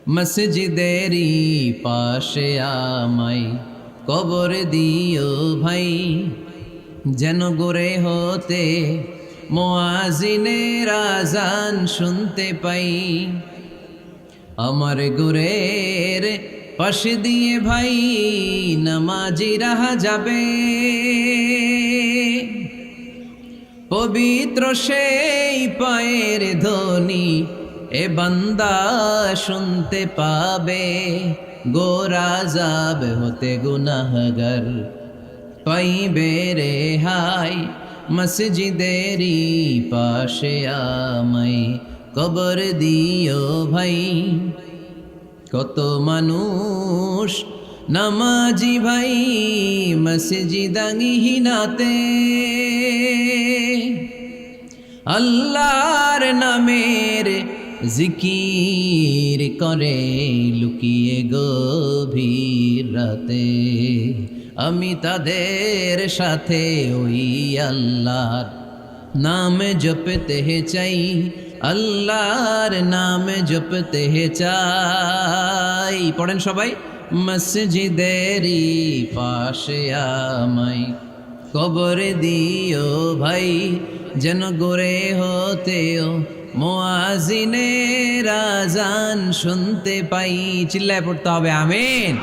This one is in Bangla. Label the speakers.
Speaker 1: মসজিদেরই পাশে আমায় কবর দিও ভাই, যেন গড়ে হতে মুয়াজ্জিনের আযান শুনতে পাই। আমার গুরের পাশে দিয়ে ভাই নামাজিরা যাবে, পবিত্র সেই পায়ের ধ্বনি এ বান্দা শুনতে পাবে। গোরা যাব হতে গুনাহগার পাইবে রেহাই, মসজিদেরই পাশে আমায় কবর দিও ভাই। কত মানুষ নামাজি ভাই মসজিদাঙ্গিহীনাতে, আল্লাহর নামের জিকির করে লুকিয়ে গভীর রাতে। আমি তাদের সাথে ওই আল্লাহর নাম জপতে চাই, আল্লাহর নাম জপতে চাই। পড়েন সবাই, মসজিদেরই পাশে আমায় কবর দিও ভাই, যেন গড়ে হতেও মুয়াজ্জিনের আযান শুনতে পাই। চিল্লায় পড়তে হবে আমিন।